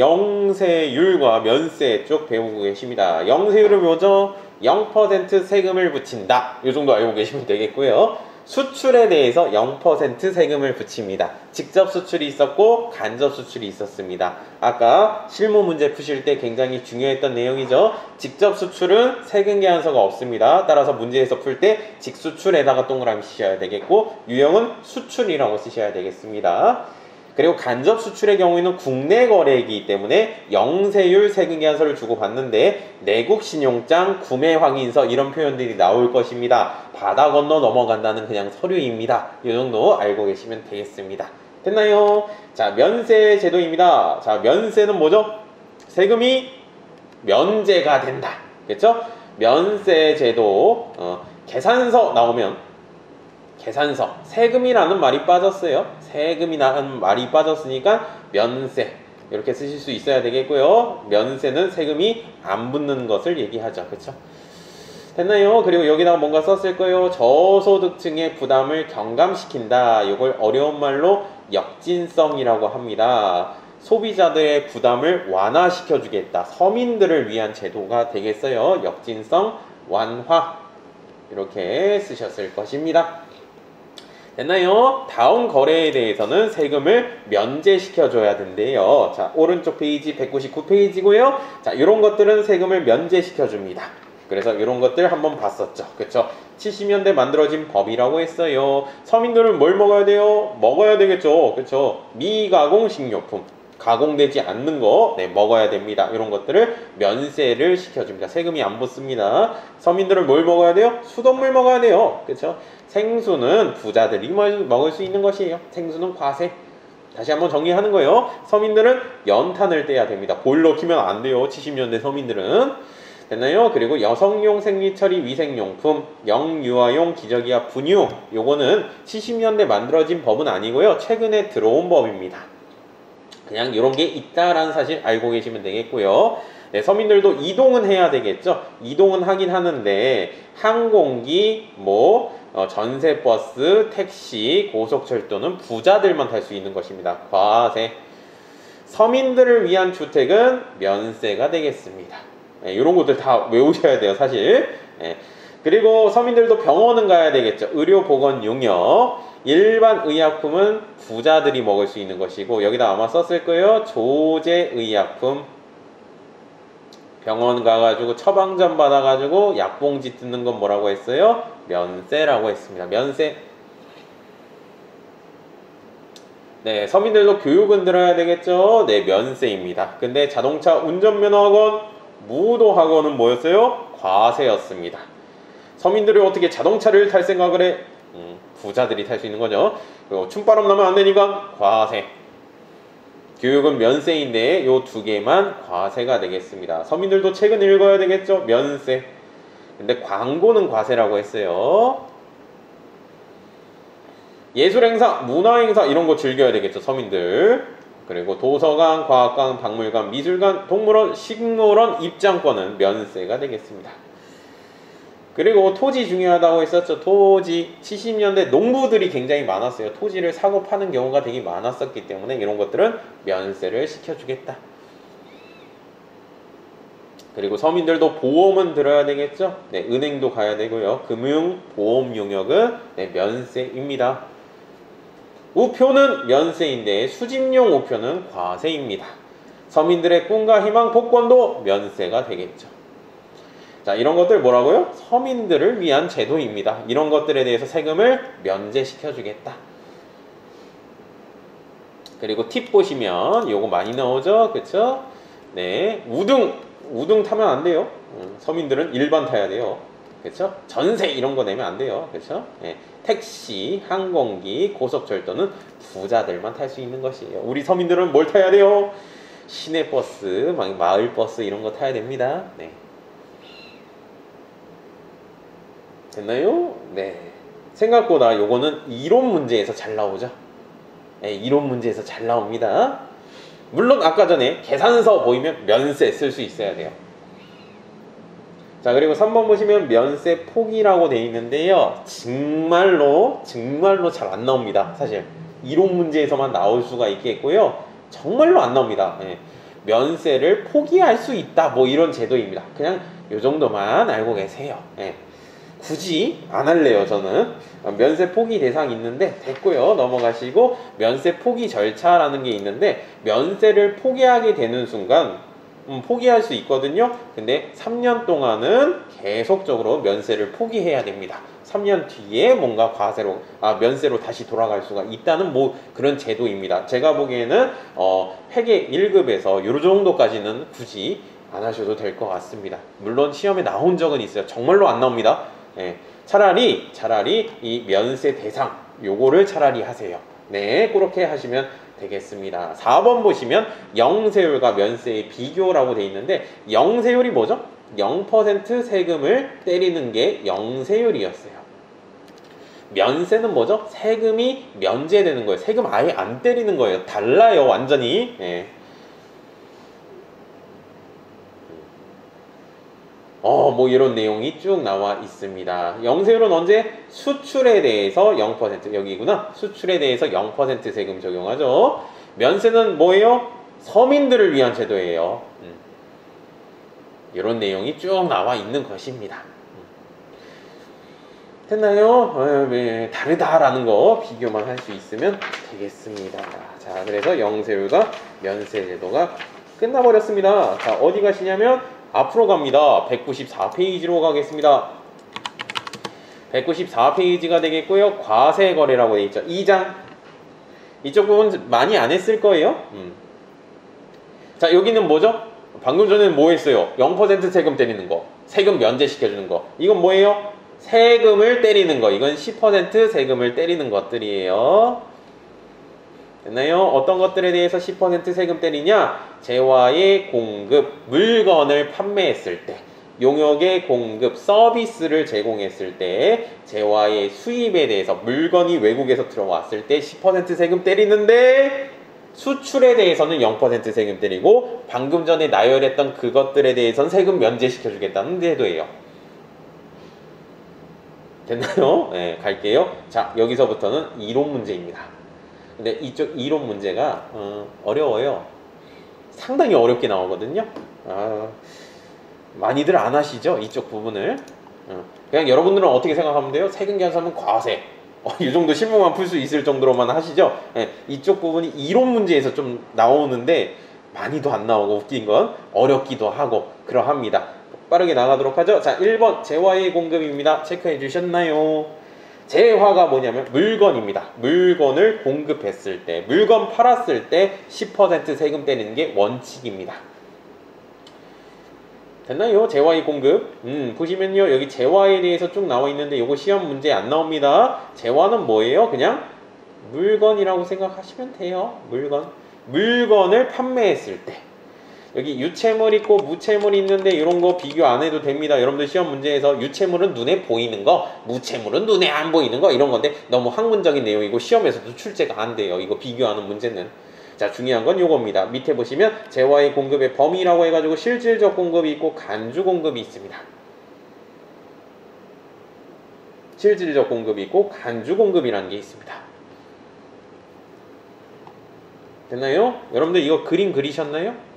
영세율과 면세 쪽 배우고 계십니다. 영세율은 뭐죠? 0% 세금을 붙인다. 이 정도 알고 계시면 되겠고요. 수출에 대해서 0% 세금을 붙입니다. 직접 수출이 있었고 간접 수출이 있었습니다. 아까 실무 문제 푸실 때 굉장히 중요했던 내용이죠. 직접 수출은 세금 계산서가 없습니다. 따라서 문제에서 풀 때 직수출에다가 동그라미 쓰셔야 되겠고, 유형은 수출이라고 쓰셔야 되겠습니다. 그리고 간접 수출의 경우에는 국내 거래이기 때문에 영세율 세금 계산서를 주고 받는데 내국 신용장, 구매 확인서 이런 표현들이 나올 것입니다. 바다 건너 넘어간다는 그냥 서류입니다. 이 정도 알고 계시면 되겠습니다. 됐나요? 자, 면세 제도입니다. 자, 면세는 뭐죠? 세금이 면제가 된다. 그렇죠? 면세 제도 계산서 나오면 계산서, 세금이라는 말이 빠졌어요. 세금이라는 말이 빠졌으니까 면세 이렇게 쓰실 수 있어야 되겠고요. 면세는 세금이 안 붙는 것을 얘기하죠. 그렇죠? 됐나요? 그리고 여기다가 뭔가 썼을 거예요. 저소득층의 부담을 경감시킨다. 이걸 어려운 말로 역진성이라고 합니다. 소비자들의 부담을 완화시켜 주겠다. 서민들을 위한 제도가 되겠어요. 역진성, 완화 이렇게 쓰셨을 것입니다. 됐나요? 다음 거래에 대해서는 세금을 면제시켜줘야 된대요. 자, 오른쪽 페이지 199페이지고요. 자, 이런 것들은 세금을 면제시켜줍니다. 그래서 이런 것들 한번 봤었죠. 그쵸? 70년대 만들어진 법이라고 했어요. 서민들은 뭘 먹어야 돼요? 먹어야 되겠죠. 그쵸? 미가공 식료품. 가공되지 않는 거 먹어야 됩니다. 이런 것들을 면세를 시켜줍니다. 세금이 안 붙습니다. 서민들은 뭘 먹어야 돼요? 수돗물 먹어야 돼요. 그렇죠? 생수는 부자들이 먹을 수 있는 것이에요. 생수는 과세. 다시 한번 정리하는 거예요. 서민들은 연탄을 떼야 됩니다. 보일러 키면 안 돼요. 70년대 서민들은. 됐나요? 그리고 여성용 생리처리 위생용품, 영유아용 기저귀와 분유, 요거는 70년대 만들어진 법은 아니고요. 최근에 들어온 법입니다. 그냥 이런 게 있다라는 사실 알고 계시면 되겠고요. 네, 서민들도 이동은 해야 되겠죠. 이동은 하긴 하는데 항공기, 전세버스, 택시, 고속철도는 부자들만 탈 수 있는 것입니다. 과세. 서민들을 위한 주택은 면세가 되겠습니다. 네, 이런 것들 다 외우셔야 돼요, 사실. 네. 그리고 서민들도 병원은 가야 되겠죠. 의료보건용역. 일반 의약품은 부자들이 먹을 수 있는 것이고, 여기다 아마 썼을 거예요. 조제의약품. 병원 가가지고 처방전 받아가지고 약봉지 뜯는 건 뭐라고 했어요? 면세라고 했습니다. 면세. 네, 서민들도 교육은 들어야 되겠죠? 네, 면세입니다. 근데 자동차 운전면허학원, 무도학원은 뭐였어요? 과세였습니다. 서민들이 어떻게 자동차를 탈 생각을 해? 부자들이 탈 수 있는 거죠. 그리고 춤바람 나면 안 되니까 과세. 교육은 면세인데 요 두 개만 과세가 되겠습니다. 서민들도 책은 읽어야 되겠죠? 면세. 근데 광고는 과세라고 했어요. 예술행사, 문화행사 이런 거 즐겨야 되겠죠, 서민들. 그리고 도서관, 과학관, 박물관, 미술관, 동물원, 식물원 입장권은 면세가 되겠습니다. 그리고 토지 중요하다고 했었죠. 토지. 70년대 농부들이 굉장히 많았어요. 토지를 사고 파는 경우가 되게 많았었기 때문에 이런 것들은 면세를 시켜주겠다. 그리고 서민들도 보험은 들어야 되겠죠. 네, 은행도 가야 되고요. 금융, 보험 용역은 면세입니다. 우표는 면세인데 수집용 우표는 과세입니다. 서민들의 꿈과 희망, 복권도 면세가 되겠죠. 자, 이런 것들 뭐라고요? 서민들을 위한 제도입니다. 이런 것들에 대해서 세금을 면제시켜주겠다. 그리고 팁 보시면 요거 많이 나오죠? 그쵸? 네, 우등 타면 안 돼요. 서민들은 일반 타야 돼요. 그쵸? 전세 이런 거 내면 안 돼요. 그쵸? 네, 택시, 항공기, 고속철도는 부자들만 탈 수 있는 것이에요. 우리 서민들은 뭘 타야 돼요? 시내버스, 마을버스 이런 거 타야 됩니다. 네. 됐나요? 네. 생각보다 요거는 이론 문제에서 잘 나오죠? 네, 이론 문제에서 잘 나옵니다. 물론 아까 전에 계산서 보이면 면세 쓸 수 있어야 돼요. 자, 그리고 3번 보시면 면세 폭이라고 되어 있는데요. 정말로 잘 안 나옵니다. 사실 이론 문제에서만 나올 수가 있겠고요. 정말로 안 나옵니다. 네. 면세를 포기할 수 있다. 뭐 이런 제도입니다. 그냥 요 정도만 알고 계세요. 예. 굳이 안 할래요, 저는. 면세 포기 대상 있는데 됐고요. 넘어가시고 면세 포기 절차라는 게 있는데 면세를 포기하게 되는 순간 포기할 수 있거든요. 근데 3년 동안은 계속적으로 면세를 포기해야 됩니다. 3년 뒤에 뭔가 면세로 다시 돌아갈 수가 있다는 뭐 그런 제도입니다. 제가 보기에는 회계 1급에서 요 정도까지는 굳이 안 하셔도 될 것 같습니다. 물론 시험에 나온 적은 있어요. 정말로 안 나옵니다. 예, 차라리 이 면세 대상 요거를 차라리 하세요. 네, 그렇게 하시면 되겠습니다. 4번 보시면 영세율과 면세의 비교라고 돼 있는데 영세율이 뭐죠? 0% 세금을 때리는 게 영세율이었어요. 면세는 뭐죠? 세금이 면제되는 거예요. 세금 아예 안 때리는 거예요. 달라요, 완전히. 예. 뭐 이런 내용이 쭉 나와 있습니다. 영세율은 언제? 수출에 대해서 0%, 여기구나. 수출에 대해서 0% 세금 적용하죠. 면세는 뭐예요? 서민들을 위한 제도예요. 이런 내용이 쭉 나와 있는 것입니다. 됐나요? 네, 다르다라는 거 비교만 할 수 있으면 되겠습니다. 자, 그래서 영세율과 면세 제도가 끝나버렸습니다. 자, 어디 가시냐면 앞으로 갑니다. 194페이지로 가겠습니다. 194페이지가 되겠고요. 과세거래라고 되어 있죠. 2장. 이쪽 부분 많이 안 했을 거예요. 자, 여기는 뭐죠? 방금 전에는 뭐 했어요? 0% 세금 때리는 거. 세금 면제시켜주는 거. 이건 뭐예요? 세금을 때리는 거. 이건 10% 세금을 때리는 것들이에요. 됐나요? 어떤 것들에 대해서 10% 세금 때리냐? 재화의 공급, 물건을 판매했을 때, 용역의 공급, 서비스를 제공했을 때, 재화의 수입에 대해서 물건이 외국에서 들어왔을 때 10% 세금 때리는데 수출에 대해서는 0% 세금 때리고 방금 전에 나열했던 그것들에 대해서는 세금 면제시켜주겠다는 제도예요. 됐나요? 네, 갈게요. 자, 여기서부터는 이론 문제입니다. 근데 이쪽 이론 문제가 어려워요. 상당히 어렵게 나오거든요. 많이들 안 하시죠? 이쪽 부분을. 그냥 여러분들은 어떻게 생각하면 돼요? 세금 계산하면 과세. 이 정도 실무만 풀 수 있을 정도로만 하시죠? 이쪽 부분이 이론 문제에서 좀 나오는데 많이도 안 나오고 웃긴 건 어렵기도 하고 그러합니다. 빠르게 나가도록 하죠. 자, 1번 재화의 공급입니다. 체크해 주셨나요? 재화가 뭐냐면 물건입니다. 물건을 공급했을 때, 물건 팔았을 때 10% 세금 떼는 게 원칙입니다. 됐나요? 재화의 공급. 보시면요. 여기 재화에 대해서 쭉 나와 있는데 요거 시험 문제 안 나옵니다. 재화는 뭐예요? 그냥 물건이라고 생각하시면 돼요. 물건을 판매했을 때. 여기 유채물 있고 무채물 있는데 이런 거 비교 안 해도 됩니다. 여러분들 시험 문제에서 유채물은 눈에 보이는 거, 무채물은 눈에 안 보이는 거 이런 건데 너무 학문적인 내용이고 시험에서도 출제가 안 돼요. 이거 비교하는 문제는. 자, 중요한 건 요겁니다. 밑에 보시면 재화의 공급의 범위라고 해가지고 실질적 공급이 있고 간주 공급이 있습니다. 실질적 공급이 있고 간주 공급이라는 게 있습니다. 됐나요? 여러분들 이거 그림 그리셨나요?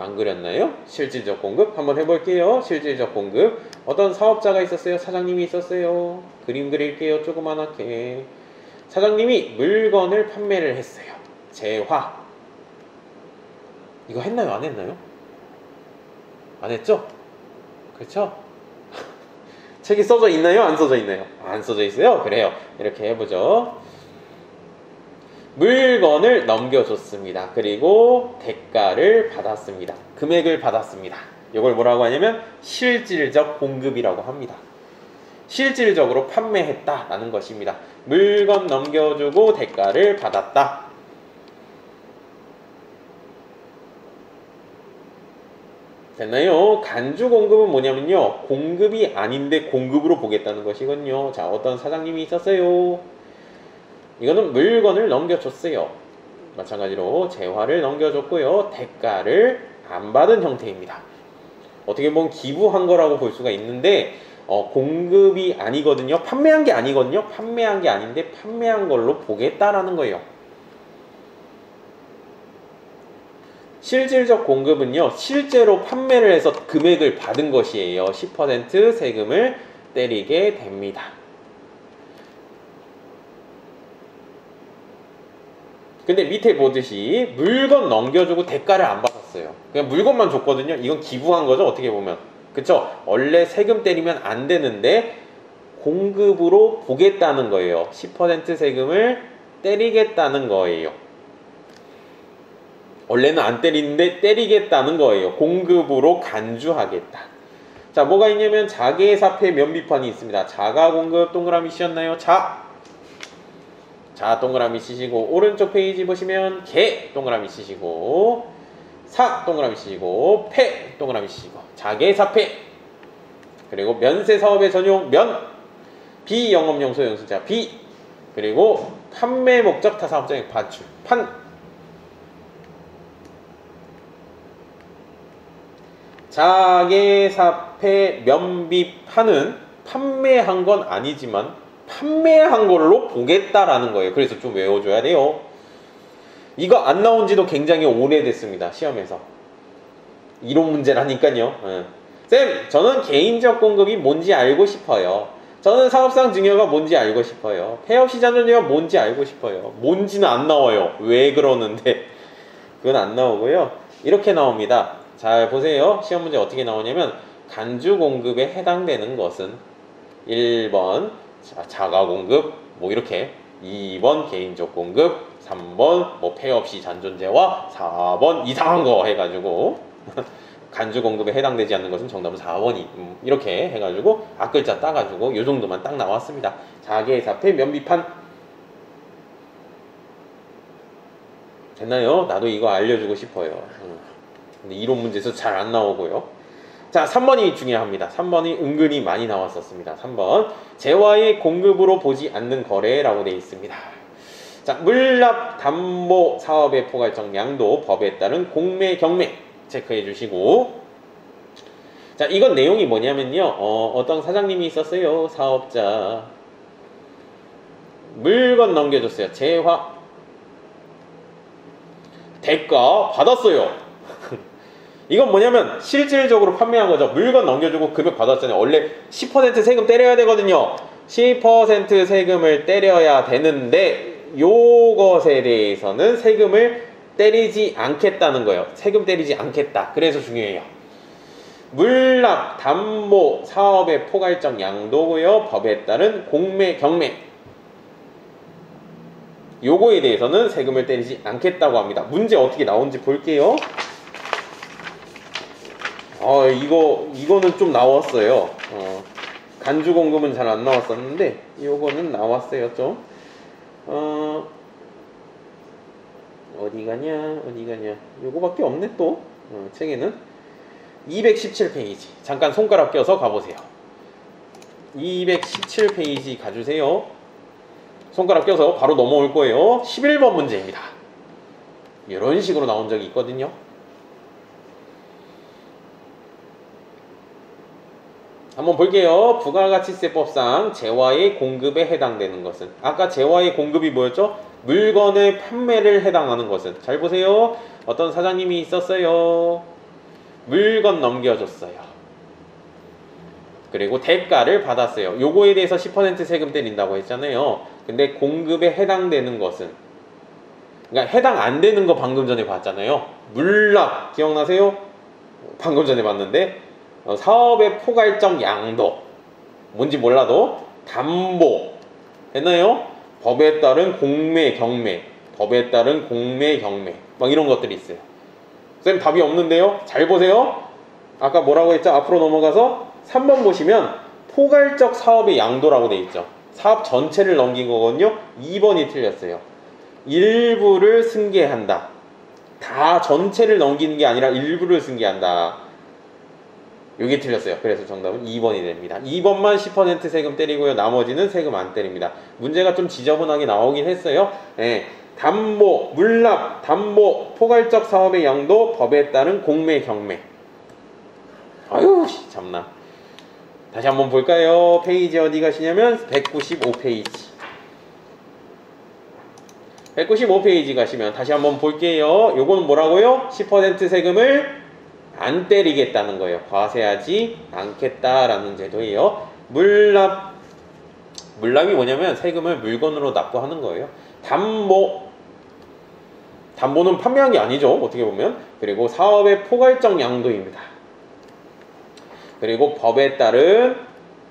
안 그렸나요? 실질적 공급 한번 해볼게요. 실질적 공급 어떤 사업자가 있었어요? 사장님이 있었어요. 그림 그릴게요. 조그만하게. 사장님이 물건을 판매를 했어요. 재화. 이거 했나요? 안 했나요? 안 했죠? 그렇죠? 책이 써져 있나요? 안 써져 있나요? 안 써져 있어요? 그래요. 이렇게 해보죠. 물건을 넘겨줬습니다. 그리고 대가를 받았습니다. 금액을 받았습니다. 이걸 뭐라고 하냐면 실질적 공급이라고 합니다. 실질적으로 판매했다라는 것입니다. 물건 넘겨주고 대가를 받았다. 됐나요? 간주 공급은 뭐냐면요. 공급이 아닌데 공급으로 보겠다는 것이거든요. 자, 어떤 사장님이 있었어요. 이거는 물건을 넘겨줬어요. 마찬가지로 재화를 넘겨줬고요. 대가를 안 받은 형태입니다. 어떻게 보면 기부한 거라고 볼 수가 있는데 공급이 아니거든요. 판매한 게 아니거든요. 판매한 게 아닌데 판매한 걸로 보겠다라는 거예요. 실질적 공급은요, 실제로 판매를 해서 금액을 받은 것이에요. 10% 세금을 때리게 됩니다. 근데 밑에 보듯이 물건 넘겨주고 대가를 안 받았어요. 그냥 물건만 줬거든요. 이건 기부한 거죠, 어떻게 보면. 그쵸? 원래 세금 때리면 안 되는데 공급으로 보겠다는 거예요. 10% 세금을 때리겠다는 거예요. 원래는 안 때리는데 때리겠다는 거예요. 공급으로 간주하겠다. 자, 뭐가 있냐면 자계사폐 면비판이 있습니다. 자가 공급 동그라미 씌었나요? 자 동그라미 치시고, 오른쪽 페이지 보시면 개 동그라미 치시고, 사 동그라미 치시고, 폐 동그라미 치시고, 자계사폐, 그리고 면세사업의 전용 면, 비영업용 소형수자 비, 그리고 판매 목적 타사업장의 반출 판. 자계사폐 면비판은 판매한 건 아니지만 판매한 걸로 보겠다라는 거예요. 그래서 좀 외워줘야 돼요. 이거 안 나온 지도 굉장히 오래됐습니다. 시험에서. 이론 문제라니까요. 쌤, 저는 개인적 공급이 뭔지 알고 싶어요. 저는 사업상 증여가 뭔지 알고 싶어요. 폐업시 잔존제가 뭔지 알고 싶어요. 뭔지는 안 나와요. 왜 그러는데. 그건 안 나오고요. 이렇게 나옵니다. 잘 보세요. 시험 문제 어떻게 나오냐면 간주 공급에 해당되는 것은 1번 자가 공급, 뭐 이렇게, 2번 개인적 공급, 3번 뭐 폐업시 잔존제와 4번 이상한 거 해가지고 간주 공급에 해당되지 않는 것은 정답은 4번이 이렇게 해가지고 앞글자 따가지고 요 정도만 딱 나왔습니다. 자계사폐 면비판 됐나요? 나도 이거 알려주고 싶어요. 근데 이론 문제에서 잘 안 나오고요. 자, 3번이 중요합니다. 3번이 은근히 많이 나왔었습니다. 3번 재화의 공급으로 보지 않는 거래라고 되어 있습니다. 자, 물납 담보 사업의 포괄적 양도 법에 따른 공매 경매 체크해 주시고, 자, 이건 내용이 뭐냐면요, 어떤 사장님이 있었어요. 사업자 물건 넘겨줬어요. 재화 대가 받았어요. 이건 뭐냐면 실질적으로 판매한 거죠. 물건 넘겨주고 금액 받았잖아요. 원래 10% 세금 때려야 되거든요. 10% 세금을 때려야 되는데 요것에 대해서는 세금을 때리지 않겠다는 거예요. 세금 때리지 않겠다. 그래서 중요해요. 물납 담보 사업의 포괄적 양도고요. 법에 따른 공매 경매, 요거에 대해서는 세금을 때리지 않겠다고 합니다. 문제 어떻게 나온지 볼게요. 이거는 좀 나왔어요. 간주 공급은 잘 안 나왔었는데 요거는 나왔어요. 좀 어디 가냐 요거밖에 없네. 또 책에는 217페이지 잠깐 손가락 껴서 가보세요. 217페이지 가주세요. 손가락 껴서 바로 넘어올 거예요. 11번 문제입니다. 이런 식으로 나온 적이 있거든요. 한번 볼게요. 부가가치세법상 재화의 공급에 해당되는 것은, 아까 재화의 공급이 뭐였죠? 물건의 판매를 해당하는 것은, 잘 보세요. 어떤 사장님이 있었어요. 물건 넘겨줬어요. 그리고 대가를 받았어요. 요거에 대해서 10% 세금 때린다고 했잖아요. 근데 공급에 해당되는 것은, 그러니까 해당 안 되는 거 방금 전에 봤잖아요. 물납 기억나세요? 방금 전에 봤는데, 사업의 포괄적 양도, 뭔지 몰라도 담보 했나요? 법에 따른 공매 경매, 법에 따른 공매 경매, 막 이런 것들이 있어요. 쌤, 답이 없는데요? 잘 보세요. 아까 뭐라고 했죠? 앞으로 넘어가서 3번 보시면 포괄적 사업의 양도라고 돼 있죠. 사업 전체를 넘긴 거거든요. 2번이 틀렸어요. 일부를 승계한다. 다 전체를 넘기는 게 아니라 일부를 승계한다. 여기 틀렸어요. 그래서 정답은 2번이 됩니다. 2번만 10% 세금 때리고요. 나머지는 세금 안 때립니다. 문제가 좀 지저분하게 나오긴 했어요. 네. 담보, 물납, 담보, 포괄적 사업의 양도, 법에 따른 공매, 경매. 아유, 참나. 다시 한번 볼까요? 페이지 어디 가시냐면 195페이지. 195페이지 가시면 다시 한번 볼게요. 요거는 뭐라고요? 10% 세금을 안 때리겠다는 거예요. 과세하지 않겠다라는 제도예요. 물납이 뭐냐면 세금을 물건으로 납부하는 거예요. 담보는 판매한 게 아니죠. 어떻게 보면. 그리고 사업의 포괄적 양도입니다. 그리고 법에 따른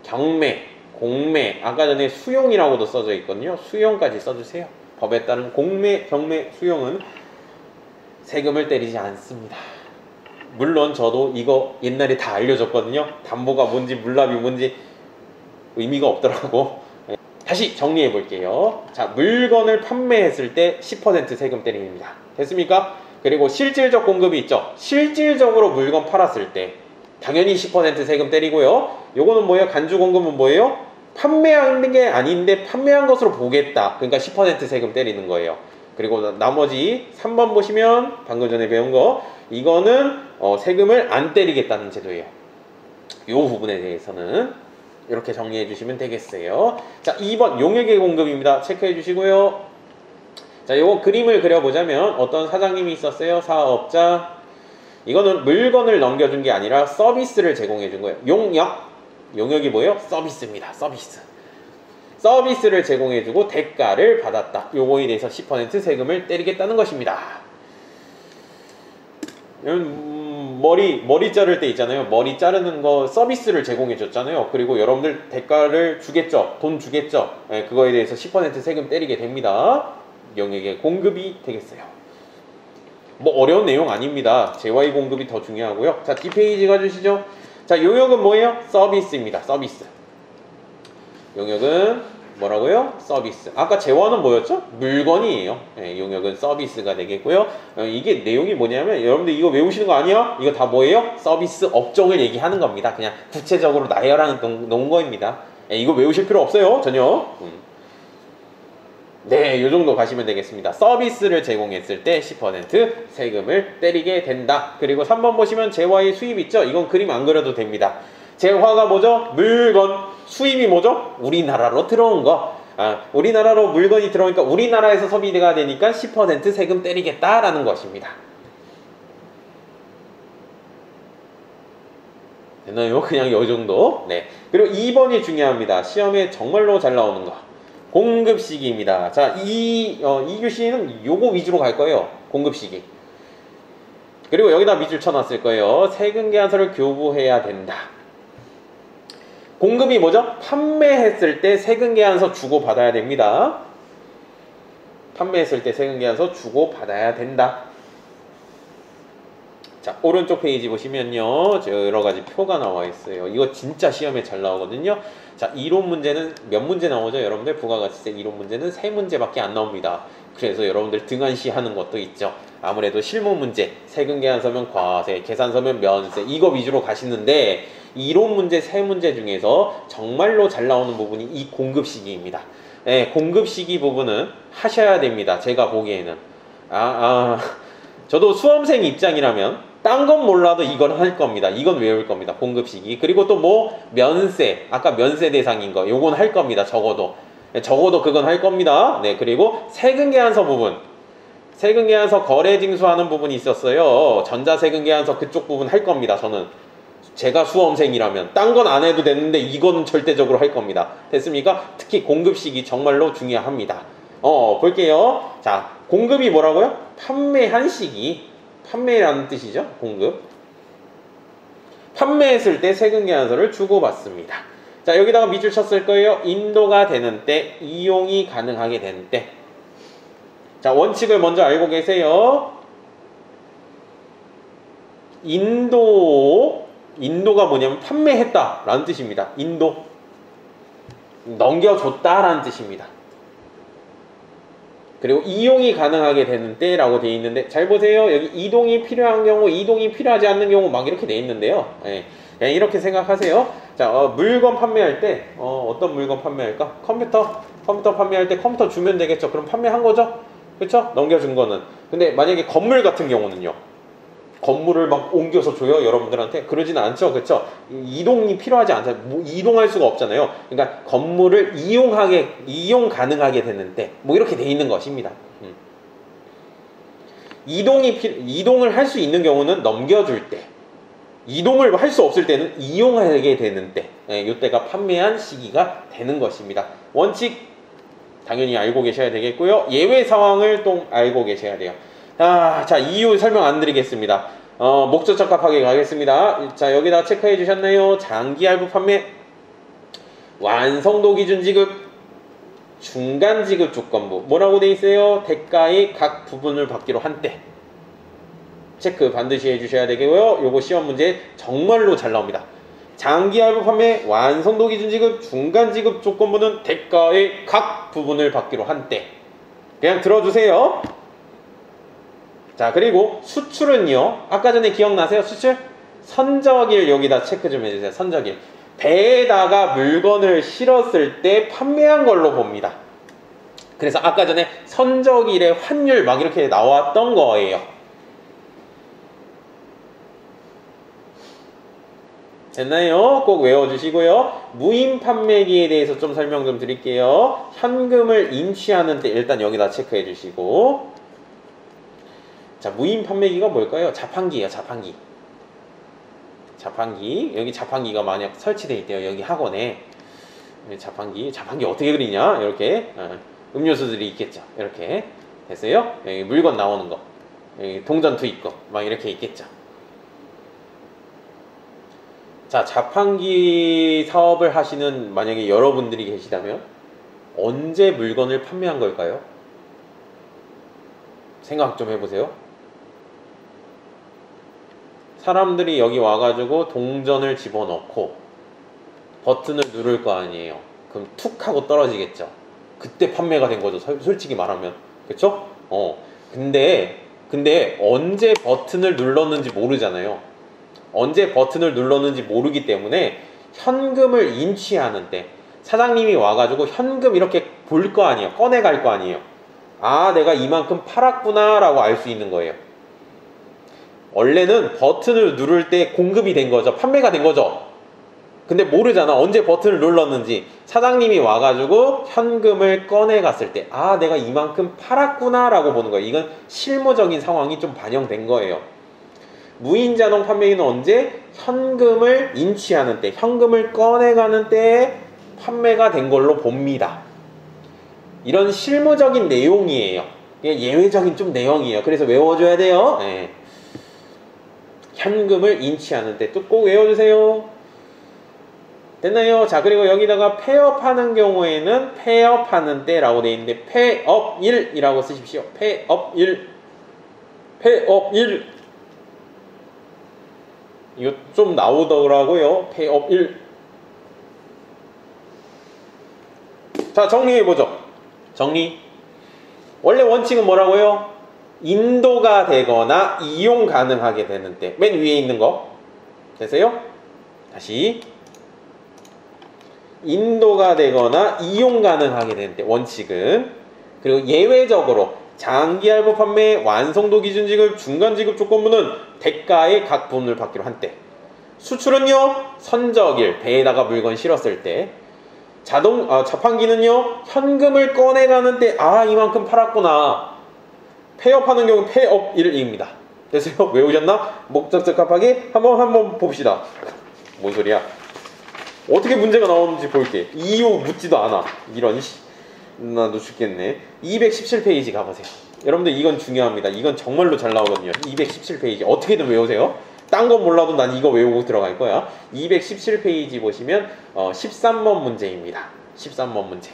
경매, 공매, 아까 전에 수용이라고도 써져 있거든요. 수용까지 써주세요. 법에 따른 공매, 경매, 수용은 세금을 때리지 않습니다. 물론 저도 이거 옛날에 다 알려줬거든요. 담보가 뭔지 물납이 뭔지 의미가 없더라고. 다시 정리해 볼게요. 자, 물건을 판매했을 때 10% 세금 때립니다. 됐습니까? 그리고 실질적 공급이 있죠. 실질적으로 물건 팔았을 때 당연히 10% 세금 때리고요. 요거는 뭐예요? 간주 공급은 뭐예요? 판매한 게 아닌데 판매한 것으로 보겠다. 그러니까 10% 세금 때리는 거예요. 그리고 나머지 3번 보시면 방금 전에 배운 거 이거는 세금을 안 때리겠다는 제도예요. 요 부분에 대해서는 이렇게 정리해 주시면 되겠어요. 자, 2번 용역의 공급입니다. 체크해 주시고요. 자, 요거 그림을 그려보자면 어떤 사장님이 있었어요. 사업자. 이거는 물건을 넘겨준 게 아니라 서비스를 제공해 준 거예요. 용역이 뭐예요? 서비스입니다. 서비스를 제공해 주고 대가를 받았다. 요거에 대해서 10% 세금을 때리겠다는 것입니다. 머리 자를 때 있잖아요. 머리 자르는 거 서비스를 제공해 줬잖아요. 그리고 여러분들 대가를 주겠죠. 돈 주겠죠. 네, 그거에 대해서 10% 세금 때리게 됩니다. 용역의 공급이 되겠어요. 뭐 어려운 내용 아닙니다. JY 공급이 더 중요하고요. 자, 뒷페이지 가주시죠. 자, 용역은 뭐예요? 서비스입니다. 서비스. 용역은 뭐라고요? 서비스. 아까 재화는 뭐였죠? 물건이에요. 네, 용역은 서비스가 되겠고요. 이게 내용이 뭐냐면 여러분들 이거 외우시는 거 아니야? 이거 다 뭐예요? 서비스 업종을 얘기하는 겁니다. 그냥 구체적으로 나열하는 놓은 거입니다. 네, 이거 외우실 필요 없어요. 전혀. 네, 요 정도 가시면 되겠습니다. 서비스를 제공했을 때 10% 세금을 때리게 된다. 그리고 3번 보시면 재화의 수입 있죠? 이건 그림 안 그려도 됩니다. 재화가 뭐죠? 물건. 수입이 뭐죠? 우리나라로 들어온 거. 우리나라로 물건이 들어오니까 우리나라에서 소비가 되니까 10% 세금 때리겠다라는 것입니다. 됐나요? 그냥 요 정도. 네. 그리고 2번이 중요합니다. 시험에 정말로 잘 나오는 거. 공급 시기입니다. 자, 이 교시는 요거 위주로 갈 거예요. 공급 시기. 그리고 여기다 밑줄 쳐놨을 거예요. 세금 계산서를 교부해야 된다. 공급이 뭐죠? 판매했을 때 세금 계산서 주고 받아야 됩니다. 판매했을 때 세금 계산서 주고 받아야 된다. 자, 오른쪽 페이지 보시면요. 여러 가지 표가 나와 있어요. 이거 진짜 시험에 잘 나오거든요. 자, 이론 문제는 몇 문제 나오죠? 여러분들 부가가치세 이론 문제는 3문제밖에 안 나옵니다. 그래서 여러분들 등한시 하는 것도 있죠. 아무래도 실무 문제, 세금 계산서면 과세, 계산서면 면세 이거 위주로 가시는데 이론 문제 3문제 중에서 정말로 잘 나오는 부분이 이 공급 시기입니다. 네, 공급 시기 부분은 하셔야 됩니다. 제가 보기에는. 저도 수험생 입장이라면 딴 건 몰라도 이건 할 겁니다. 이건 외울 겁니다. 공급 시기. 그리고 또 뭐 면세, 아까 면세 대상인 거 요건 할 겁니다. 적어도 그건 할 겁니다. 네, 그리고 세금 계산서 부분. 세금 계산서 거래 징수하는 부분이 있었어요. 전자세금 계산서 그쪽 부분 할 겁니다. 제가 수험생이라면 딴 건 안 해도 되는데 이거는 절대적으로 할 겁니다. 됐습니까? 특히 공급 시기 정말로 중요합니다. 볼게요. 자, 공급이 뭐라고요? 판매한 시기. 판매라는 뜻이죠. 공급. 판매했을 때 세금 계산서를 주고받습니다. 자, 여기다가 밑줄 쳤을 거예요. 인도가 되는 때, 이용이 가능하게 되는 때. 자, 원칙을 먼저 알고 계세요. 인도가 뭐냐면 판매했다 라는 뜻입니다. 인도. 넘겨줬다 라는 뜻입니다. 그리고 이용이 가능하게 되는 때라고 되어 있는데 잘 보세요. 여기 이동이 필요한 경우, 이동이 필요하지 않는 경우 막 이렇게 되어 있는데요. 네, 이렇게 생각하세요. 자, 물건 판매할 때 어떤 물건 판매할까? 컴퓨터 판매할 때 컴퓨터 주면 되겠죠. 그럼 판매한 거죠? 그렇죠? 넘겨준 거는. 근데 만약에 건물 같은 경우는요. 건물을 막 옮겨서 줘요 여러분들한테? 그러진 않죠, 그렇죠? 이동이 필요하지 않잖아요. 뭐 이동할 수가 없잖아요. 그러니까 건물을 이용 가능하게 되는데 뭐 이렇게 돼 있는 것입니다. 이동을 할 수 있는 경우는 넘겨줄 때, 이동을 할 수 없을 때는 이용하게 되는 때, 이때가 판매한 시기가 되는 것입니다. 원칙 당연히 알고 계셔야 되겠고요. 예외 상황을 또 알고 계셔야 돼요. 자, 이유 설명 안 드리겠습니다. 목적 적합하게 가겠습니다. 자, 여기다 체크해 주셨나요? 장기 할부 판매, 완성도 기준 지급, 중간 지급 조건부. 뭐라고 돼 있어요? 대가의 각 부분을 받기로 한 때. 체크 반드시 해주셔야 되고요. 요거 시험 문제 정말로 잘 나옵니다. 장기 할부 판매, 완성도 기준 지급, 중간 지급 조건부는 대가의 각 부분을 받기로 한 때. 그냥 들어주세요. 자, 그리고 수출은요. 아까 전에 기억나세요? 수출? 선적일 여기다 체크 좀 해주세요. 선적일. 배에다가 물건을 실었을 때 판매한 걸로 봅니다. 그래서 아까 전에 선적일의 환율 막 이렇게 나왔던 거예요. 됐나요? 꼭 외워주시고요. 무인 판매기에 대해서 좀 설명 좀 드릴게요. 현금을 인취하는 때 일단 여기다 체크해 주시고, 자, 무인 판매기가 뭘까요? 자판기예요. 자판기. 여기 자판기가 만약 설치되어 있대요. 여기 학원에 자판기 어떻게 그리냐? 이렇게 음료수들이 있겠죠. 이렇게 됐어요? 여기 물건 나오는 거, 여기 동전도 있고 막 이렇게 있겠죠. 자, 자판기 사업을 하시는 만약에 여러분들이 계시다면 언제 물건을 판매한 걸까요? 생각 좀 해보세요. 사람들이 여기 와가지고 동전을 집어넣고 버튼을 누를 거 아니에요. 그럼 툭 하고 떨어지겠죠. 그때 판매가 된 거죠. 솔직히 말하면. 그쵸? 근데 언제 버튼을 눌렀는지 모르잖아요. 언제 버튼을 눌렀는지 모르기 때문에 현금을 인취하는 때 사장님이 와가지고 현금 이렇게 볼 거 아니에요. 꺼내갈 거 아니에요. 아, 내가 이만큼 팔았구나 라고 알 수 있는 거예요. 원래는 버튼을 누를 때 공급이 된 거죠. 판매가 된 거죠. 근데 모르잖아. 언제 버튼을 눌렀는지. 사장님이 와가지고 현금을 꺼내갔을 때, 아, 내가 이만큼 팔았구나 라고 보는 거예요. 이건 실무적인 상황이 좀 반영된 거예요. 무인자동 판매기는 언제? 현금을 인취하는 때, 현금을 꺼내가는 때에 판매가 된 걸로 봅니다. 이런 실무적인 내용이에요. 예외적인 좀 내용이에요. 그래서 외워줘야 돼요. 네. 현금을 인취하는 때 또 꼭 외워주세요. 됐나요? 자, 그리고 여기다가 폐업하는 경우에는 폐업하는 때라고 되어 있는데 폐업일이라고 쓰십시오. 폐업일. 이거 좀 나오더라고요. 폐업일. 자, 정리해보죠. 정리. 원래 원칙은 뭐라고요? 인도가 되거나 이용 가능하게 되는 때. 맨 위에 있는 거. 되세요? 다시. 인도가 되거나 이용 가능하게 되는 때. 원칙은. 그리고 예외적으로 장기 할부 판매, 완성도 기준 지급, 중간 지급 조건부는 대가의 각 부분을 받기로 한 때. 수출은요, 선적일, 배에다가 물건 실었을 때. 자판기는요, 현금을 꺼내가는 때, 아, 이만큼 팔았구나. 폐업하는 경우 폐업일입니다. 됐어요? 외우셨나? 목적 적합하게 한번 봅시다. 뭔 소리야? 어떻게 문제가 나오는지 볼게. 이유 묻지도 않아. 이런 나도 죽겠네. 217페이지 가보세요. 여러분들 이건 중요합니다. 이건 정말로 잘 나오거든요. 217페이지 어떻게든 외우세요. 딴 건 몰라도 난 이거 외우고 들어갈 거야. 217페이지 보시면 13번 문제입니다. 13번 문제.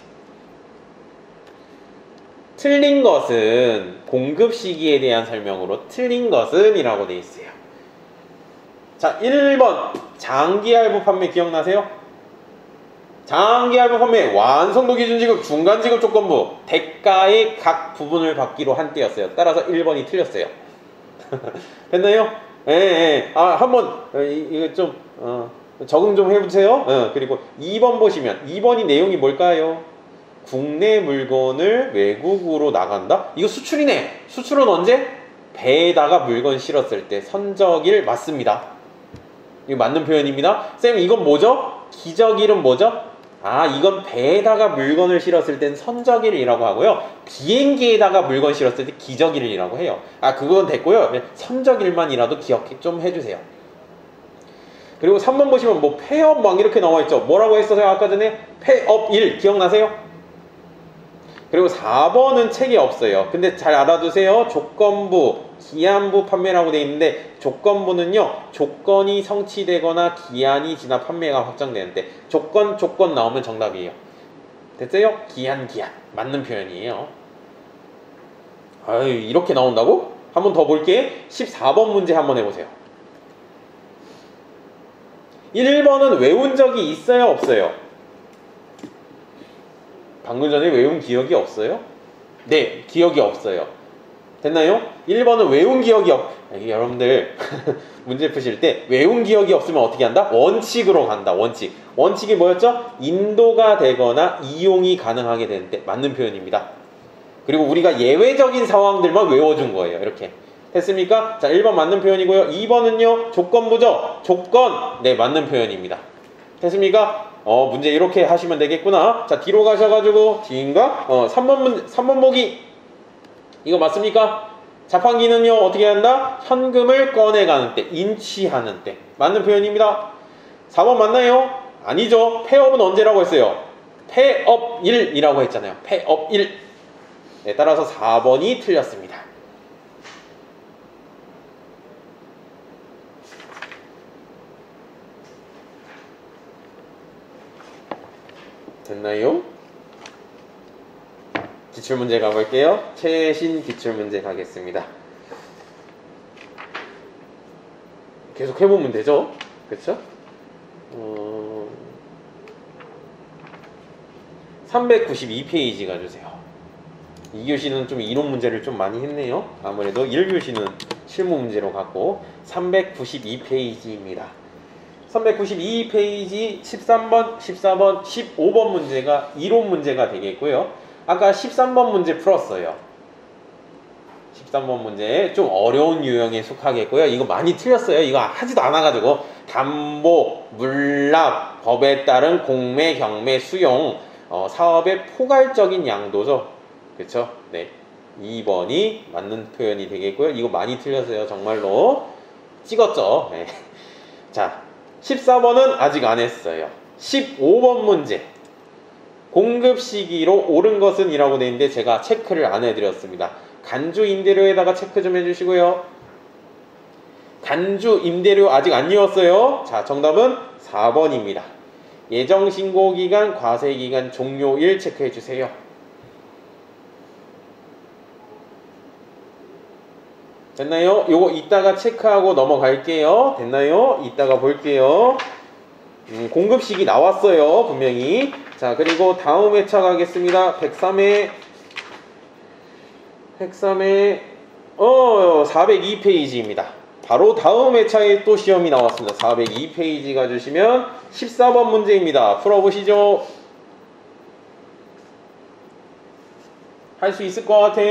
틀린 것은 공급 시기에 대한 설명으로 틀린 것은 이라고 되어 있어요. 자, 1번 장기 할부 판매 기억나세요? 장기 할부 판매, 완성도 기준 지급, 중간 지급 조건부, 대가의 각 부분을 받기로 한 때였어요. 따라서 1번이 틀렸어요. 됐나요? 예. 아, 한번 이거 좀 적응 좀 해보세요. 그리고 2번 보시면 2번이 내용이 뭘까요? 국내 물건을 외국으로 나간다? 이거 수출이네. 수출은 언제? 배에다가 물건 실었을 때 선적일 맞습니다. 이거 맞는 표현입니다. 쌤, 이건 뭐죠? 기적일은 뭐죠? 아, 이건 배에다가 물건을 실었을 땐 선적일이라고 하고요. 비행기에다가 물건 실었을 때 기적일이라고 해요. 아, 그건 됐고요. 선적일만이라도 기억 좀 해주세요. 그리고 3번 보시면 뭐 폐업 막 이렇게 나와 있죠. 뭐라고 했었어요? 아까 전에 폐업일 기억나세요? 그리고 4번은 책이 없어요. 근데 잘 알아두세요. 조건부, 기한부 판매라고 되어 있는데 조건부는요, 조건이 성취되거나 기한이 지나 판매가 확정되는데 조건 나오면 정답이에요. 됐어요? 기한 맞는 표현이에요. 아유, 이렇게 나온다고? 한번 더 볼게. 14번 문제 한번 해보세요. 1번은 외운 적이 있어요, 없어요? 방금 전에 외운 기억이 없어요? 네, 기억이 없어요. 됐나요? 1번은 외운 기억이 여러분들 문제 푸실 때 외운 기억이 없으면 어떻게 한다? 원칙으로 간다. 원칙이 뭐였죠? 인도가 되거나 이용이 가능하게 되는데 맞는 표현입니다. 그리고 우리가 예외적인 상황들만 외워준 거예요. 이렇게 됐습니까? 자, 1번 맞는 표현이고요. 2번은요 조건부죠? 조건. 네, 맞는 표현입니다. 됐습니까? 문제 이렇게 하시면 되겠구나. 자, 뒤로 가셔가지고 뒤인가? 3번 보기. 이거 맞습니까? 자판기는요 어떻게 한다? 현금을 꺼내가는 때, 인치하는 때 맞는 표현입니다. 4번 맞나요? 아니죠. 폐업은 언제라고 했어요? 폐업일이라고 했잖아요. 폐업일. 네, 따라서 4번이 틀렸습니다. 됐나요? 기출문제 가볼게요. 최신 기출문제 가겠습니다. 계속 해보면 되죠? 그쵸? 392페이지 가주세요. 2교시는 좀 이론 문제를 좀 많이 했네요. 아무래도 1교시는 실무 문제로 갔고 392페이지입니다. 392페이지 13번, 14번, 15번 문제가 이론 문제가 되겠고요. 아까 13번 문제 풀었어요. 13번 문제 좀 어려운 유형에 속하겠고요. 이거 많이 틀렸어요. 이거 하지도 않아가지고 담보, 물납, 법에 따른 공매, 경매, 수용, 사업의 포괄적인 양도죠. 그쵸? 네, 2번이 맞는 표현이 되겠고요. 이거 많이 틀렸어요. 정말로 찍었죠. 네. 자, 14번은 아직 안 했어요. 15번 문제 공급 시기로 옳은 것은 이라고 되어 있는데 제가 체크를 안 해드렸습니다. 간주 임대료에다가 체크 좀 해주시고요. 간주 임대료 아직 안 이었어요. 자, 정답은 4번입니다. 예정신고기간, 과세기간, 종료일 체크해주세요. 됐나요? 요거 이따가 체크하고 넘어갈게요. 됐나요? 이따가 볼게요. 공급식이 나왔어요. 분명히. 자, 그리고 다음 회차 가겠습니다. 103회 402페이지입니다. 바로 다음 회차에 또 시험이 나왔습니다. 402페이지 가주시면 14번 문제입니다. 풀어보시죠. 할 수 있을 것 같아.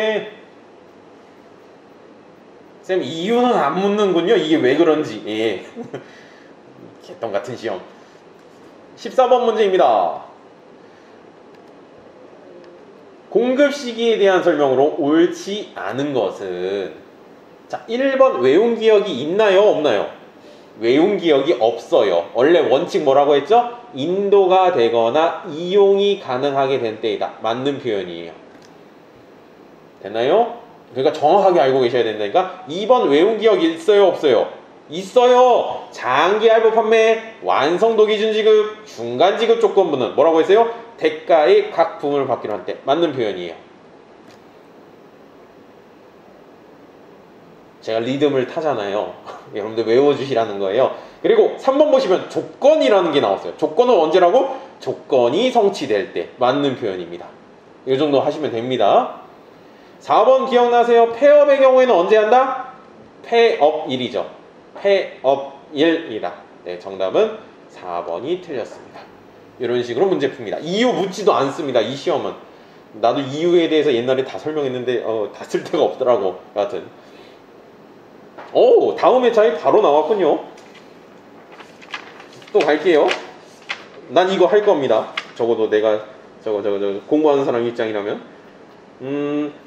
쌤, 이유는 안 묻는군요. 이게 왜 그런지. 예. 개똥 같은 시험. 14번 문제입니다. 공급 시기에 대한 설명으로 옳지 않은 것은, 자, 1번 외운 기억이 있나요? 없나요? 외운 기억이 없어요. 원래 원칙 뭐라고 했죠? 인도가 되거나 이용이 가능하게 된 때이다. 맞는 표현이에요. 됐나요? 그러니까 정확하게 알고 계셔야 된다니까. 2번 외운 기억이 있어요? 없어요? 있어요. 장기 할부 판매, 완성도 기준 지급, 중간 지급 조건부는 뭐라고 했어요? 대가의 각 부분을 받기로 한 때. 맞는 표현이에요. 제가 리듬을 타잖아요. 여러분들 외워주시라는 거예요. 그리고 3번 보시면 조건이라는 게 나왔어요. 조건은 언제라고? 조건이 성취될 때. 맞는 표현입니다. 이 정도 하시면 됩니다. 4번 기억나세요? 폐업의 경우에는 언제 한다? 폐업일이죠. 폐업일이다. 네, 정답은 4번이 틀렸습니다. 이런 식으로 문제 풉니다. 이유 묻지도 않습니다. 이 시험은. 나도 이유에 대해서 옛날에 다 설명했는데 다 쓸 데가 없더라고. 여하튼 오, 다음 회차에 바로 나왔군요. 또 갈게요. 난 이거 할 겁니다. 적어도 내가 저거 공부하는 사람 입장이라면.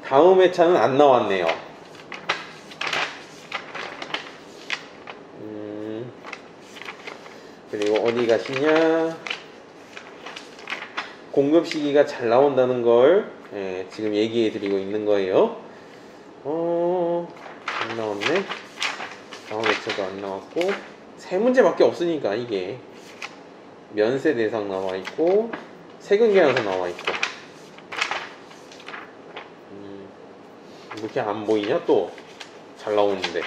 다음 회차는 안 나왔네요. 그리고 어디 가시냐? 공급 시기가 잘 나온다는 걸 지금 얘기해 드리고 있는 거예요. 안 나왔네. 다음 회차도 안 나왔고, 세 문제밖에 없으니까 이게 면세 대상 나와 있고, 세금 계산서 나와 있고. 이렇게 안 보이냐? 또 잘 나오는데.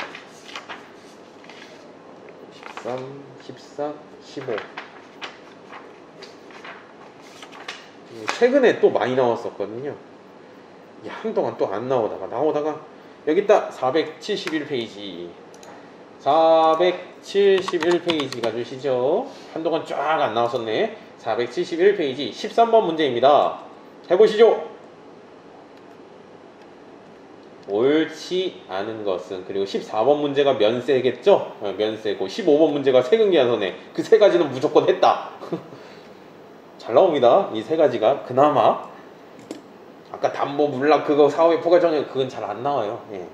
13, 14, 15. 최근에 또 많이 나왔었거든요. 한동안 또 안 나오다가 여기 있다. 471페이지 471페이지 가주시죠. 한동안 쫙 안 나왔었네. 471페이지 13번 문제입니다. 해보시죠. 옳지 않은 것은, 그리고 14번 문제가 면세겠죠? 면세고 15번 문제가 세금계산서네. 그 세 가지는 무조건 했다. 잘 나옵니다. 이 세 가지가 그나마. 아까 담보 물락 그거 사업의 포괄정액 그건 잘 안 나와요. 예.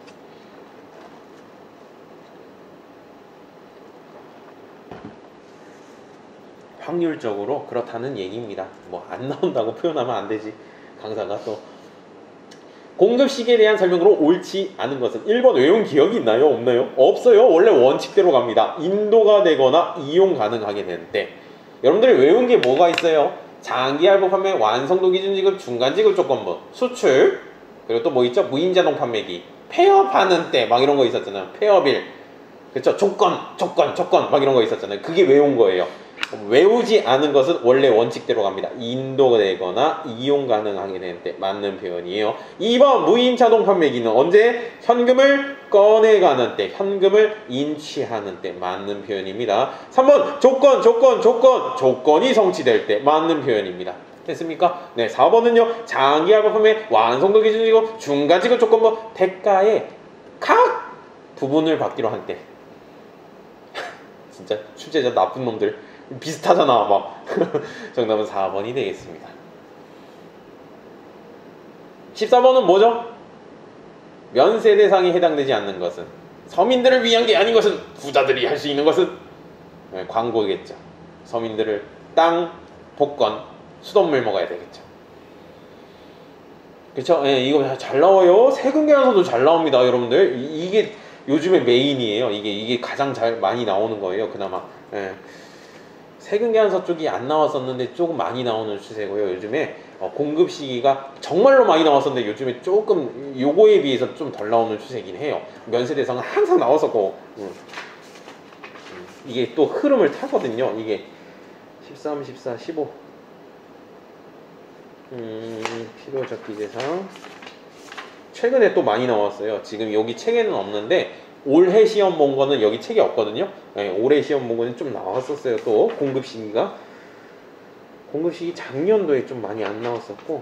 확률적으로 그렇다는 얘기입니다. 뭐 안 나온다고 표현하면 안 되지. 강사가 또. 공급시기에 대한 설명으로 옳지 않은 것은 1번 외운 기억이 있나요? 없나요? 없어요. 원래 원칙대로 갑니다. 인도가 되거나 이용 가능하게 되는데, 여러분들이 외운 게 뭐가 있어요? 장기 할부 판매, 완성도 기준 지급, 중간 지급 조건부, 수출, 그리고 또 뭐 있죠? 무인자동 판매기, 폐업하는 때 막 이런 거 있었잖아요. 폐업일, 그쵸? 조건 막 이런 거 있었잖아요. 그게 외운 거예요. 외우지 않은 것은 원래 원칙대로 갑니다. 인도가 되거나 이용 가능하게 되는 때 맞는 표현이에요. 2번 무인 자동 판매기는 언제? 현금을 꺼내가는 때, 현금을 인취하는 때 맞는 표현입니다. 3번 조건이 성취될 때 맞는 표현입니다. 됐습니까? 네, 4번은요. 장기 할부 판매, 완성도 기준이고 중간 지급 조건부, 대가의 각 부분을 받기로 한 때. 진짜 출제자 나쁜 놈들 비슷하잖아 막. 정답은 4번이 되겠습니다. 14번은 뭐죠? 면세 대상에 해당되지 않는 것은, 서민들을 위한 게 아닌 것은, 부자들이 할 수 있는 것은, 광고겠죠. 서민들을 땅, 복권, 수돗물 먹어야 되겠죠. 그쵸? 예, 이거 잘 나와요. 세금 계산서도 잘 나옵니다, 여러분들. 이게 요즘에 메인이에요. 이게 가장 잘 많이 나오는 거예요, 그나마. 예. 세금 계산서 쪽이 안 나왔었는데 조금 많이 나오는 추세고요. 요즘에 공급 시기가 정말로 많이 나왔었는데 요즘에 조금 요거에 비해서 좀 덜 나오는 추세이긴 해요. 면세 대상은 항상 나왔었고, 이게 또 흐름을 타거든요. 이게 13, 14, 15. 필요적기 대상 최근에 또 많이 나왔어요. 지금 여기 책에는 없는데 올해 시험 본 거는 여기 책에 없거든요. 네, 올해 시험 본 거는 좀 나왔었어요. 또 공급 시기가 작년도에 좀 많이 안 나왔었고,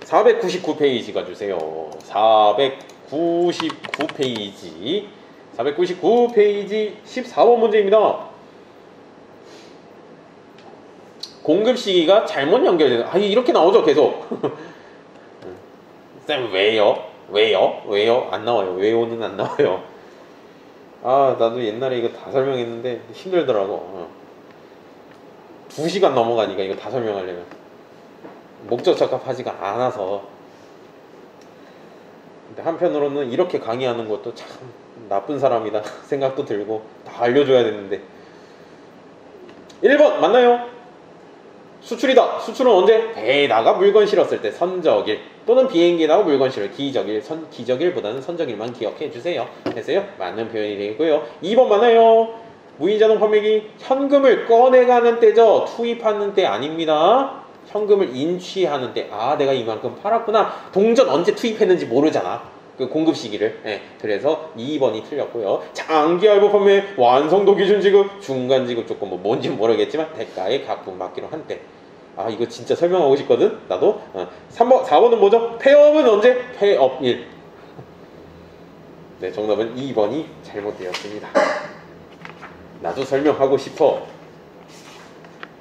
499페이지 가주세요. 499페이지 14번 문제입니다. 공급 시기가 잘못 연결되는, 이렇게 나오죠 계속. 쌤 왜요? 안 나와요. 왜요는 안 나와요. 나도 옛날에 이거 다 설명했는데 힘들더라고. 2시간 넘어가니까 이거 다 설명하려면 목적 적합하지가 않아서. 근데 한편으로는 이렇게 강의하는 것도 참 나쁜 사람이다 생각도 들고, 다 알려줘야 되는데. 1번 맞나요? 수출이다. 수출은 언제? 배에다가 물건 실었을 때, 선적일, 또는 비행기에다가 물건 실을 기적일, 기적일보다는 선적일만 기억해 주세요. 됐어요? 맞는 표현이 되고요. 2번 맞나요? 무인자동 판매기, 현금을 꺼내가는 때죠. 투입하는 때 아닙니다. 현금을 인취하는 때. 내가 이만큼 팔았구나. 동전 언제 투입했는지 모르잖아, 그 공급 시기를. 그래서 2번이 틀렸고요. 장기 할부 판매, 완성도 기준 지급, 중간 지급 조건, 뭔지 모르겠지만 대가의 각분 받기로 한 때. 아 이거 진짜 설명하고 싶거든 나도. 4번은 뭐죠? 폐업은 언제? 폐업일. 네, 정답은 2번이 잘못되었습니다. 나도 설명하고 싶어.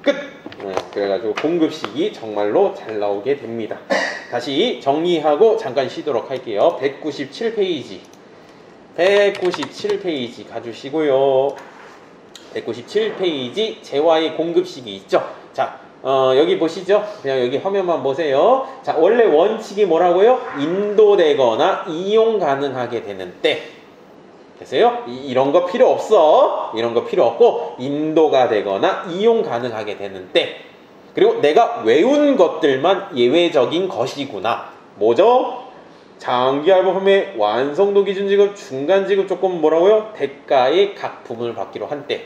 끝! 네, 그래가지고 공급식이 정말로 잘 나오게 됩니다. 다시 정리하고 잠깐 쉬도록 할게요. 197페이지 197페이지 가주시고요. 197페이지 재화의 공급식이 있죠. 자, 여기 보시죠. 그냥 여기 화면만 보세요. 자, 원래 원칙이 뭐라고요? 인도되거나 이용 가능하게 되는 때. 됐어요? 이런 거 필요 없어. 이런 거 필요 없고 인도가 되거나 이용 가능하게 되는 때. 그리고 내가 외운 것들만 예외적인 것이구나. 뭐죠? 장기 알바 판매 완성도 기준 지급 중간 지급 조건 뭐라고요? 대가의 각 부분을 받기로 한 때.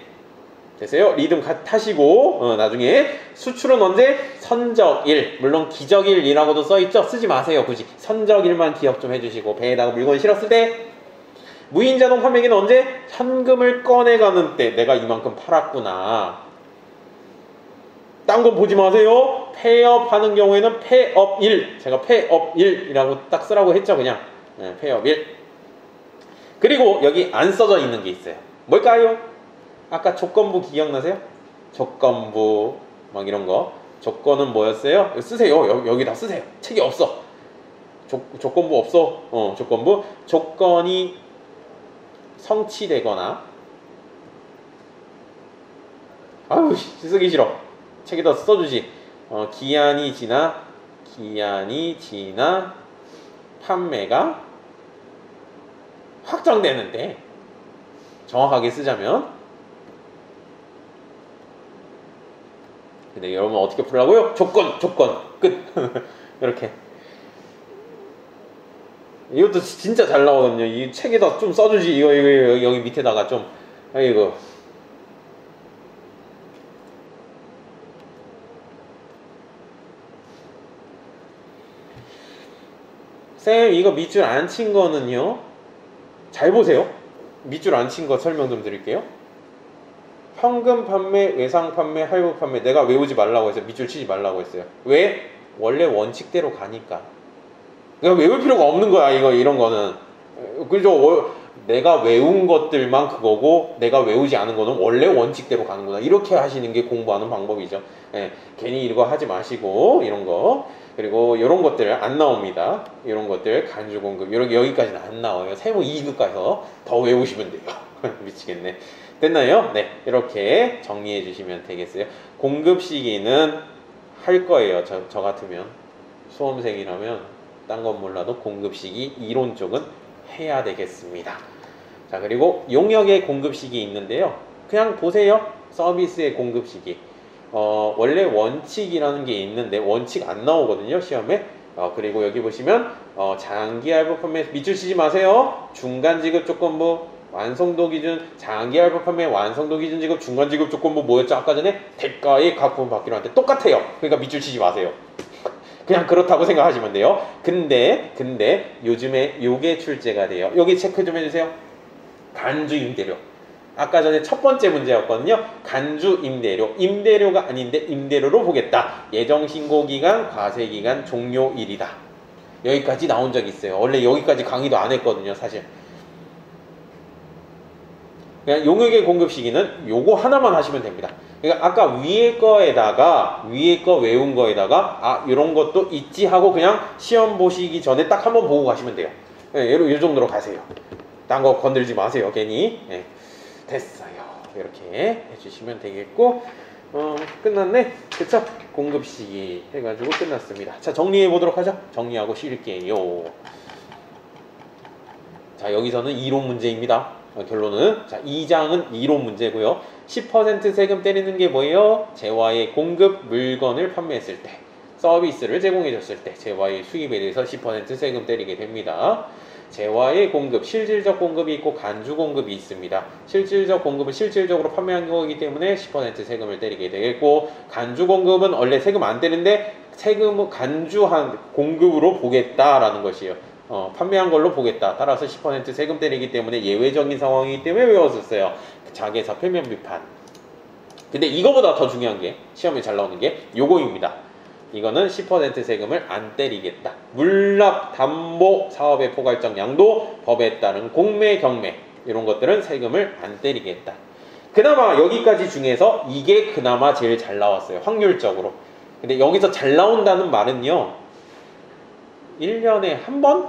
됐어요? 리듬 타시고 나중에 수출은 언제? 선적일. 물론 기적일이라고도 써있죠? 쓰지 마세요 굳이. 선적일만 기억 좀 해주시고 배에다가 물건 실었을 때. 무인자동 판매기는 언제? 현금을 꺼내가는 때. 내가 이만큼 팔았구나. 딴 건 보지 마세요. 폐업하는 경우에는 폐업일. 제가 폐업일이라고 딱 쓰라고 했죠 그냥. 네, 폐업일. 그리고 여기 안 써져 있는 게 있어요. 뭘까요? 아까 조건부 기억나세요? 조건부 막 이런 거. 조건은 뭐였어요? 쓰세요. 여기다 쓰세요. 책이 없어. 조건부 없어. 조건부. 조건이 성취되거나. 아유 쓰기 싫어. 책에다 써주지. 기한이 지나 판매가 확정되는데 정확하게 쓰자면. 근데 여러분 어떻게 풀라고요? 조건 끝. 이렇게. 이것도 진짜 잘 나오거든요. 이 책에다 좀 써주지. 이거 여기 밑에다가 좀. 아이고. 쌤 이거 밑줄 안 친 거는요. 잘 보세요. 밑줄 안 친 거 설명 좀 드릴게요. 현금 판매, 외상 판매, 할부 판매. 내가 외우지 말라고 했어요. 밑줄 치지 말라고 했어요. 왜? 원래 원칙대로 가니까. 내가 외울 필요가 없는 거야. 이런 거는. 그죠? 내가 외운 것들만 그거고 내가 외우지 않은 거는 원래 원칙대로 가는구나. 이렇게 하시는 게 공부하는 방법이죠. 예, 괜히 이거 하지 마시고 이런 거. 그리고 이런 것들 안 나옵니다. 이런 것들 간주공급 여기까지는 안 나와요. 세무 2급 가서 더 외우시면 돼요. 미치겠네. 됐나요? 네, 이렇게 정리해 주시면 되겠어요. 공급 시기는 할 거예요. 저 같으면 수험생이라면 딴 건 몰라도 공급 시기 이론 쪽은 해야 되겠습니다. 자, 그리고 용역의 공급 시기 있는데요. 그냥 보세요. 서비스의 공급 시기. 원래 원칙이라는 게 있는데 원칙 안 나오거든요 시험에. 그리고 여기 보시면 장기 할부 판매 밑줄 치지 마세요. 중간 지급 조건부 완성도 기준 장기 할부 판매 완성도 기준 지급 중간 지급 조건부 뭐였죠? 아까 전에 대가의 각 부분 받기로 한데 똑같아요. 그러니까 밑줄 치지 마세요. 그냥 그렇다고 생각하시면 돼요. 근데 요즘에 요게 출제가 돼요. 여기 체크 좀 해주세요. 간주 임대료. 아까 전에 첫 번째 문제였거든요. 간주 임대료가 아닌데 임대료로 보겠다. 예정신고기간, 과세기간, 종료일이다. 여기까지 나온 적이 있어요. 원래 여기까지 강의도 안 했거든요 사실. 그냥 용역의 공급 시기는 요거 하나만 하시면 됩니다. 그러니까 아까 위에 거 외운 거에다가 이런 것도 있지 하고 그냥 시험 보시기 전에 딱 한번 보고 가시면 돼요. 네, 이 정도로 가세요. 딴 거 건들지 마세요 괜히. 네. 됐어요. 이렇게 해주시면 되겠고 끝났네. 그쵸? 공급시기 해가지고 끝났습니다. 자, 정리해 보도록 하죠. 정리하고 쉴게요. 자, 여기서는 이론 문제입니다. 결론은 자 2장은 이론 문제고요. 10% 세금 때리는 게 뭐예요? 재화의 공급 물건을 판매했을 때, 서비스를 제공해 줬을 때 재화의 수입에 대해서 10% 세금 때리게 됩니다. 재화의 공급, 실질적 공급이 있고 간주 공급이 있습니다. 실질적 공급은 실질적으로 판매한 거이기 때문에 10% 세금을 때리게 되겠고, 간주 공급은 원래 세금 안 때리는데 세금을 간주한 공급으로 보겠다라는 것이에요. 판매한 걸로 보겠다. 따라서 10% 세금 때리기 때문에 예외적인 상황이기 때문에 외웠었어요. 자계사 표면 비판. 근데 이거보다 더 중요한 게 시험에 잘 나오는 게 요거입니다. 이거는 10% 세금을 안 때리겠다. 물납, 담보, 사업의 포괄적 양도, 법에 따른 공매, 경매 이런 것들은 세금을 안 때리겠다. 그나마 여기까지 중에서 이게 그나마 제일 잘 나왔어요. 확률적으로. 근데 여기서 잘 나온다는 말은요. 1년에 한 번?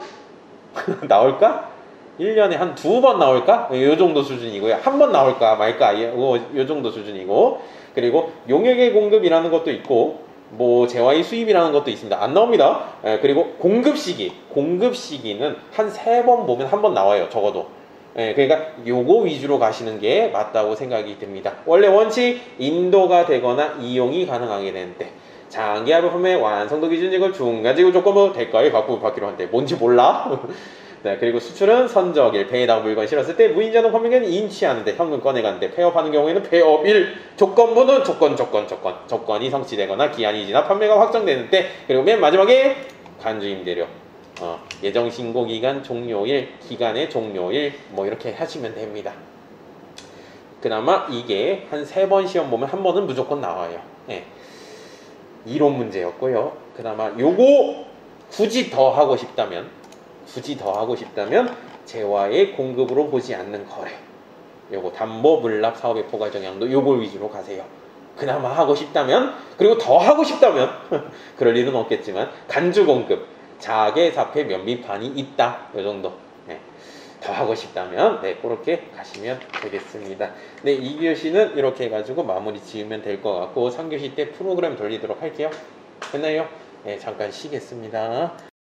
나올까? 1년에 한 2번 나올까? 요 정도 수준이고요. 한 번 나올까 말까? 요 정도 수준이고. 그리고 용역의 공급이라는 것도 있고 뭐 재화의 수입이라는 것도 있습니다. 안 나옵니다. 그리고 공급 시기는 한 3번 보면 한 번 나와요. 적어도. 그러니까 요거 위주로 가시는 게 맞다고 생각이 듭니다. 원래 원칙 인도가 되거나 이용이 가능하게 되는 때 장기화 부품의 완성도 기준이고 중간지구 조건부 대가에 받기로 한대. 뭔지 몰라? 네, 그리고 수출은 선적일 배에다가 물건 실었을 때 무인자동 판매기는 인치하는데 현금 꺼내가는데 폐업하는 경우에는 폐업일 조건부는 조건이 성취되거나 기한이 지나 판매가 확정되는 때 그리고 맨 마지막에 간주임대료 예정 신고 기간 종료일 기간의 종료일 뭐 이렇게 하시면 됩니다. 그나마 이게 한 3번 시험 보면 한 번은 무조건 나와요. 네. 이론 문제였고요. 그나마 요거 굳이 더 하고 싶다면 재화의 공급으로 보지 않는 거래 요거 담보, 물납, 사업의 포괄적 양도 요걸 위주로 가세요. 그나마 하고 싶다면 그리고 더 하고 싶다면 그럴 일은 없겠지만 간주 공급, 자계 사폐 면비판이 있다 요 정도. 네. 더 하고 싶다면 그렇게 가시면 되겠습니다. 네, 2교시는 이렇게 해가지고 마무리 지으면 될 것 같고 3교시 때 프로그램 돌리도록 할게요. 됐나요? 네, 잠깐 쉬겠습니다.